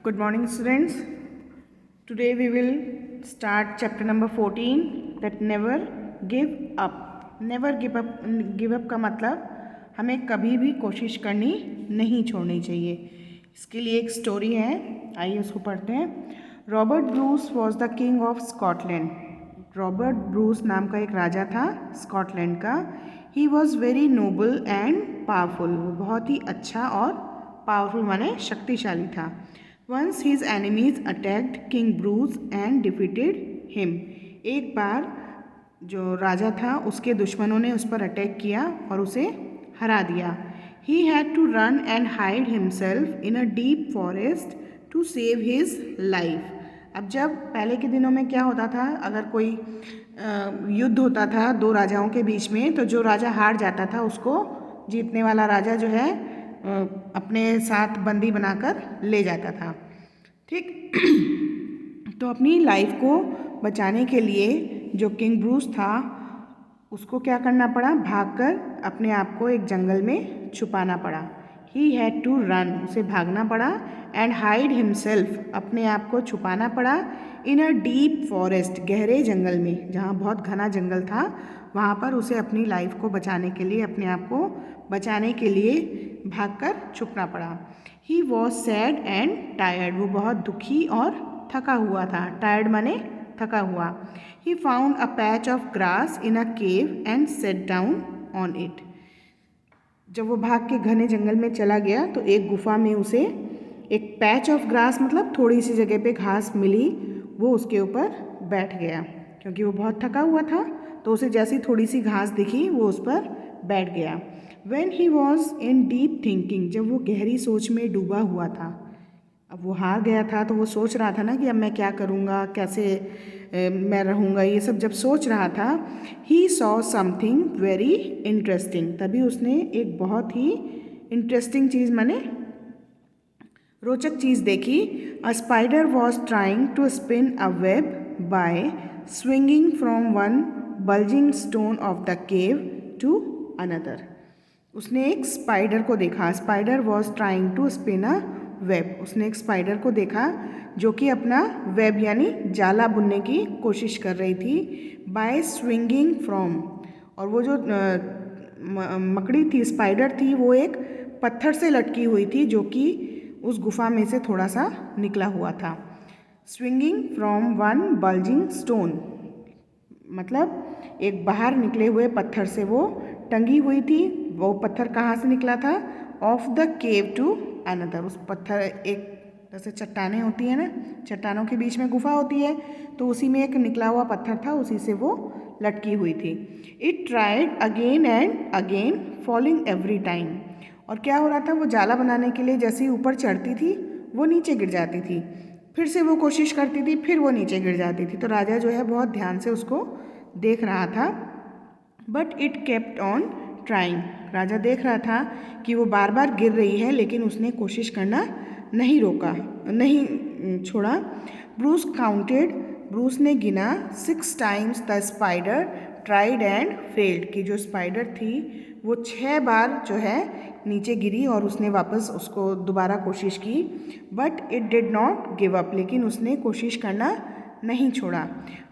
Good morning, students. Today we will start chapter number 14, that never give up. Never give up का मतलब हमें कभी भी कोशिश करनी नहीं छोड़नी चाहिए। इसके लिए एक स्टोरी है, आइए उसको पढ़ते हैं। Robert Bruce was the king of Scotland. Robert Bruce नाम का एक राजा था स्कॉटलैंड का। ही was very noble and powerful. वो बहुत ही अच्छा और पावरफुल माने शक्तिशाली था। Once his enemies attacked King Bruce and defeated him. एक बार जो राजा था उसके दुश्मनों ने उस पर अटैक किया और उसे हरा दिया। He had to run and hide himself in a deep forest to save his life. अब जब पहले के दिनों में क्या होता था, अगर कोई युद्ध होता था दो राजाओं के बीच में, तो जो राजा हार जाता था उसको जीतने वाला राजा जो है अपने साथ बंदी बनाकर ले जाता था। ठीक तो अपनी लाइफ को बचाने के लिए जो किंग ब्रूस था उसको क्या करना पड़ा, भागकर अपने आप को एक जंगल में छुपाना पड़ा। ही हैड टू रन, उसे भागना पड़ा, एंड हाइड हिमसेल्फ, अपने आप को छुपाना पड़ा, इन अ डीप फॉरेस्ट, गहरे जंगल में, जहाँ बहुत घना जंगल था वहाँ पर उसे अपनी लाइफ को बचाने के लिए, अपने आप को बचाने के लिए भागकर छुपना पड़ा। He was sad and tired, वो बहुत दुखी और थका हुआ था। टायर्ड माने थका हुआ। He found a patch of grass in a cave and set down on it. जब वो भाग के घने जंगल में चला गया तो एक गुफा में उसे एक पैच ऑफ ग्रास मतलब थोड़ी सी जगह पे घास मिली, वो उसके ऊपर बैठ गया क्योंकि वो बहुत थका हुआ था। तो उसे जैसी थोड़ी सी घास दिखी वो उस पर बैठ गया। When he was in deep thinking, जब वो गहरी सोच में डूबा हुआ था, अब वो हार गया था तो वो सोच रहा था ना कि अब मैं क्या करूँगा, कैसे मैं रहूँगा, ये सब जब सोच रहा था, he saw something very interesting, तभी उसने एक बहुत ही इंटरेस्टिंग चीज़ माने रोचक चीज़ देखी। A spider was trying to spin a web by swinging from one bulging stone of the cave to another. उसने एक स्पाइडर को देखा। Spider was trying to spin a web. उसने एक स्पाइडर को देखा जो कि अपना वेब यानी जाला बुनने की कोशिश कर रही थी। बाय स्विंगिंग फ्रॉम, और वो जो मकड़ी थी, स्पाइडर थी, वो एक पत्थर से लटकी हुई थी जो कि उस गुफा में से थोड़ा सा निकला हुआ था। Swinging from one bulging stone मतलब एक बाहर निकले हुए पत्थर से वो टंगी हुई थी। वो पत्थर कहाँ से निकला था? Of the cave to another. उस पत्थर, एक जैसे चट्टानें होती हैं ना, चट्टानों के बीच में गुफा होती है, तो उसी में एक निकला हुआ पत्थर था, उसी से वो लटकी हुई थी। It tried again and again falling every time. और क्या हो रहा था, वो जाला बनाने के लिए जैसे ही ऊपर चढ़ती थी वो नीचे गिर जाती थी, फिर से वो कोशिश करती थी, फिर वो नीचे गिर जाती थी। तो राजा जो है बहुत ध्यान से उसको देख रहा था। But it kept on trying. राजा देख रहा था कि वो बार बार गिर रही है, लेकिन उसने कोशिश करना नहीं छोड़ा। ब्रूस काउंटेड, ब्रूस ने गिना 6 times the spider tried and failed, कि जो स्पाइडर थी वो 6 बार जो है नीचे गिरी और उसने वापस उसको दोबारा कोशिश की। But it did not give up, लेकिन उसने कोशिश करना नहीं छोड़ा।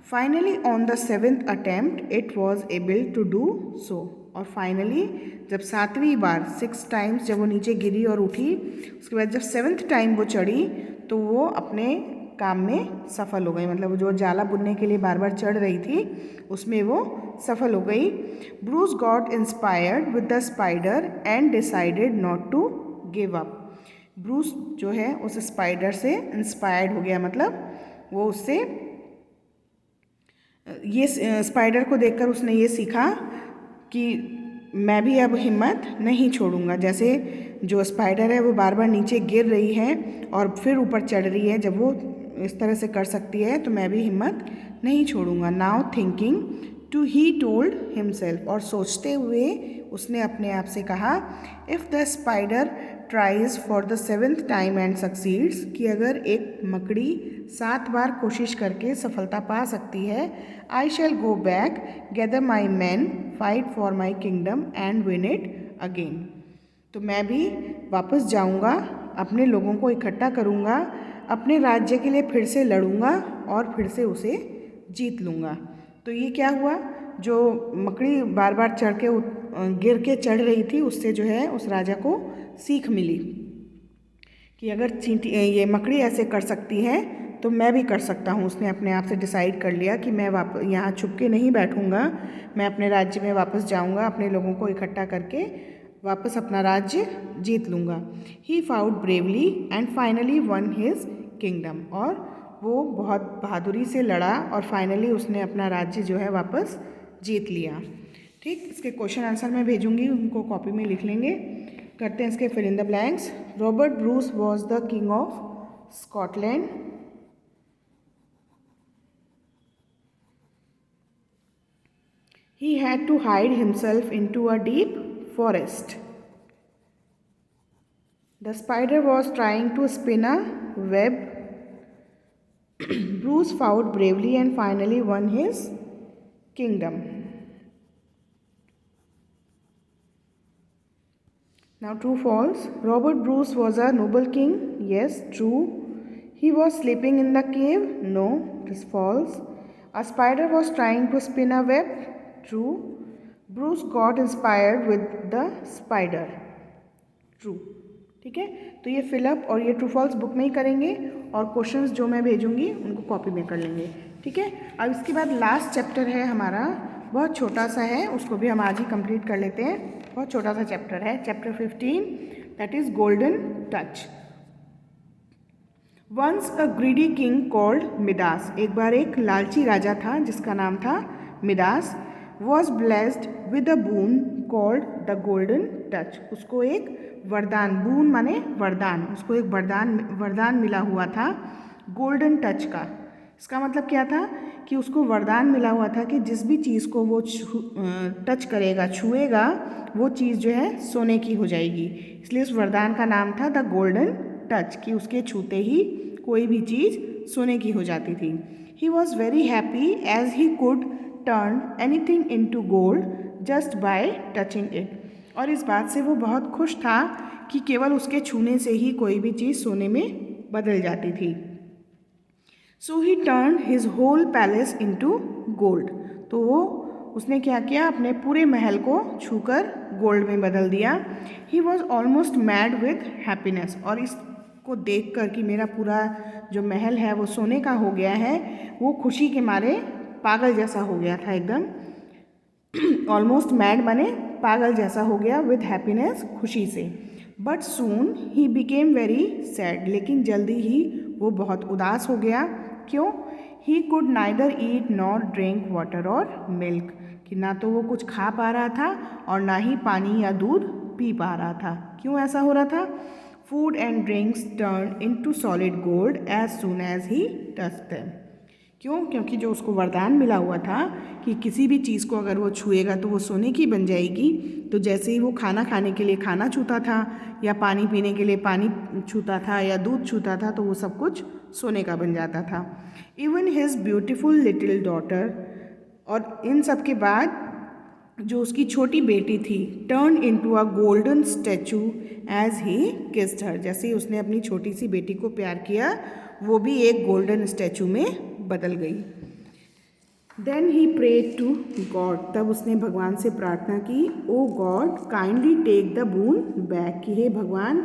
Finally on the 7th attempt it was able to do so. और फाइनली जब 7वीं बार 6 टाइम्स जब वो नीचे गिरी और उठी, उसके बाद जब 7th टाइम वो चढ़ी तो वो अपने काम में सफल हो गई। मतलब वो जो जाला बुनने के लिए बार बार चढ़ रही थी उसमें वो सफल हो गई। Bruce got inspired with the spider and decided not to give up. Bruce जो है उस स्पाइडर से इंस्पायर्ड हो गया, मतलब वो उससे ये स्पाइडर को देखकर उसने ये सीखा कि मैं भी अब हिम्मत नहीं छोड़ूंगा। जैसे जो स्पाइडर है वो बार बार नीचे गिर रही है और फिर ऊपर चढ़ रही है, जब वो इस तरह से कर सकती है तो मैं भी हिम्मत नहीं छोड़ूंगा। Now thinking to he told himself, और सोचते हुए उसने अपने आप से कहा, if the spider tries for the 7th time and succeeds, कि अगर एक मकड़ी 7 बार कोशिश करके सफलता पा सकती है, I shall go back, gather my man, fight for my kingdom and win it again. तो मैं भी वापस जाऊंगा, अपने लोगों को इकट्ठा करूंगा, अपने राज्य के लिए फिर से लड़ूंगा और फिर से उसे जीत लूँगा। तो ये क्या हुआ, जो मकड़ी बार बार गिर के चढ़ रही थी, उससे जो है उस राजा को सीख मिली कि अगर चींटी ये मकड़ी ऐसे कर सकती है तो मैं भी कर सकता हूँ। उसने अपने आप से डिसाइड कर लिया कि मैं यहाँ छुप के नहीं बैठूँगा, मैं अपने राज्य में वापस जाऊँगा, अपने लोगों को इकट्ठा करके वापस अपना राज्य जीत लूँगा। He fought bravely and finally won his kingdom, और वो बहुत बहादुरी से लड़ा और फाइनली उसने अपना राज्य जो है वापस जीत लिया। ठीक, इसके क्वेश्चन आंसर मैं भेजूँगी, उनको कॉपी में लिख लेंगे। करते हैं इसके fill in the blanks. Robert Bruce was the king of Scotland. He had to hide himself into a deep forest. The spider was trying to spin a web. Bruce fought bravely and finally won his kingdom. Now true false. Robert Bruce was a noble king. Yes, true. He was sleeping in the cave. No, it is false. A spider was trying to spin a web. True. Bruce got inspired with the spider. True. ठीक है, तो ये fill up और ये true false book में ही करेंगे और questions जो मैं भेजूंगी उनको कॉपी में कर लेंगे। ठीक है, अब इसके बाद लास्ट चैप्टर है हमारा, बहुत छोटा सा है, उसको भी हम आज ही कंप्लीट कर लेते हैं। बहुत छोटा सा चैप्टर है, chapter 15, that is golden touch. Once a greedy king called Midas, एक बार एक लालची राजा था जिसका नाम था Midas. Was blessed with a boon called the golden touch, उसको एक वरदान, बून माने वरदान, उसको एक वरदान मिला हुआ था गोल्डन टच का। इसका मतलब क्या था कि उसको वरदान मिला हुआ था कि जिस भी चीज़ को वो टच करेगा, छुएगा, वो चीज़ जो है सोने की हो जाएगी। इसलिए उस वरदान का नाम था द गोल्डन टच, कि उसके छूते ही कोई भी चीज़ सोने की हो जाती थी। He was very happy as he could turn anything into gold just by touching it, और इस बात से वो बहुत खुश था कि केवल उसके छूने से ही कोई भी चीज़ सोने में बदल जाती थी। So he turn his whole palace into gold, तो वो उसने क्या किया, अपने पूरे महल को छूकर गोल्ड में बदल दिया। He was almost mad with happiness, और इसको देख कर कि मेरा पूरा जो महल है वो सोने का हो गया है, वो खुशी के मारे पागल जैसा हो गया था एकदम। ऑलमोस्ट मैड माने पागल जैसा हो गया, विद हैप्पीनेस, खुशी से। But soon he became very sad, लेकिन जल्दी ही वो बहुत उदास हो गया। क्यों? He could neither eat nor drink water और मिल्क, कि ना तो वो कुछ खा पा रहा था और ना ही पानी या दूध पी पा रहा था। क्यों ऐसा हो रहा था? Food and drinks turn into solid gold as soon as he touched them. क्यों? क्योंकि जो उसको वरदान मिला हुआ था कि किसी भी चीज़ को अगर वो छुएगा तो वो सोने की बन जाएगी, तो जैसे ही वो खाना खाने के लिए खाना छूता था या पानी पीने के लिए पानी छूता था या दूध छूता था, तो वो सब कुछ सोने का बन जाता था। Even his beautiful little daughter, और इन सब के बाद जो उसकी छोटी बेटी थी, turn into a golden statue as he kissed her, जैसे ही उसने अपनी छोटी सी बेटी को प्यार किया, वो भी एक गोल्डन स्टैचू में बदल गई। Then he prayed to God, तब उसने भगवान से प्रार्थना की, oh God kindly take the boon back, कि हे भगवान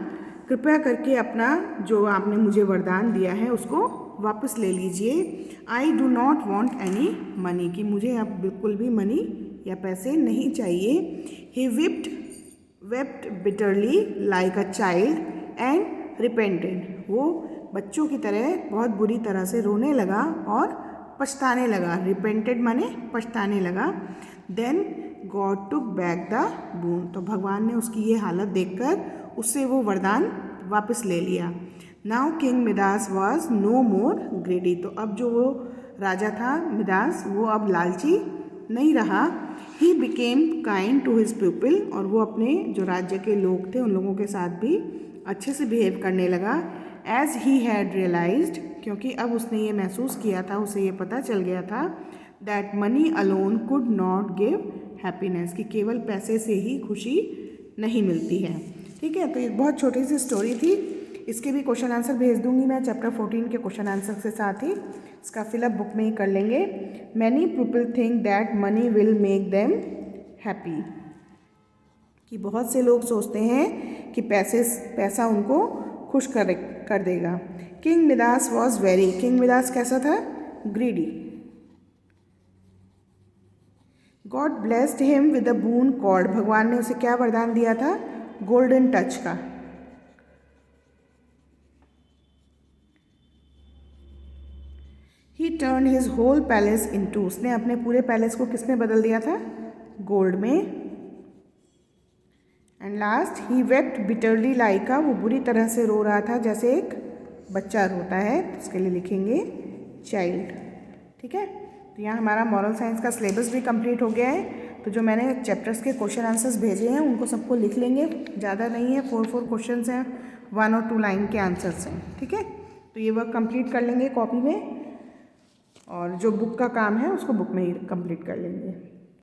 कृपया करके अपना जो आपने मुझे वरदान दिया है उसको वापस ले लीजिए। I do not want any money, कि मुझे अब बिल्कुल भी मनी या पैसे नहीं चाहिए। ही wept bitterly like a child and repented, वो बच्चों की तरह बहुत बुरी तरह से रोने लगा और पछताने लगा। रिपेंटेड माने पछताने लगा। Then God took back the boon, तो भगवान ने उसकी ये हालत देखकर उससे वो वरदान वापस ले लिया। Now king Midas was no more greedy, तो अब जो वो राजा था मिदास, वो अब लालची नहीं रहा। He became kind to his people, और वो अपने जो राज्य के लोग थे उन लोगों के साथ भी अच्छे से बिहेव करने लगा। एज ही हैड रियलाइज्ड, क्योंकि अब उसने ये महसूस किया था, उसे ये पता चल गया था, that money alone could not give happiness, कि केवल पैसे से ही खुशी नहीं मिलती है। ठीक है, तो ये बहुत छोटी सी स्टोरी थी। इसके भी क्वेश्चन आंसर भेज दूंगी मैं चैप्टर 14 के क्वेश्चन आंसर के साथ ही। इसका फिलअप बुक में ही कर लेंगे। Many people think that money will make them happy, कि बहुत से लोग सोचते हैं कि पैसा उनको खुश कर देगा। King Midas was very, king Midas कैसा था? Greedy. God blessed him with a boon called, भगवान ने उसे क्या वरदान दिया था? गोल्डन टच का। He turn his whole palace into, उसने अपने पूरे पैलेस को किसमें बदल दिया था? गोल्ड में। And last, he wept bitterly like अ, वो बुरी तरह से रो रहा था जैसे एक बच्चा रोता है, तो इसके लिए लिखेंगे चाइल्ड। ठीक है, तो यहाँ हमारा मॉरल साइंस का सिलेबस भी कंप्लीट हो गया है। तो जो मैंने चैप्टर्स के क्वेश्चन आंसर्स भेजे हैं उनको सबको लिख लेंगे, ज़्यादा नहीं है, 4 क्वेश्चंस हैं, 1 और 2 लाइन के आंसर्स हैं। ठीक है, तो ये वर्क कंप्लीट कर लेंगे कॉपी में, और जो बुक का काम है उसको बुक में ही कंप्लीट कर लेंगे।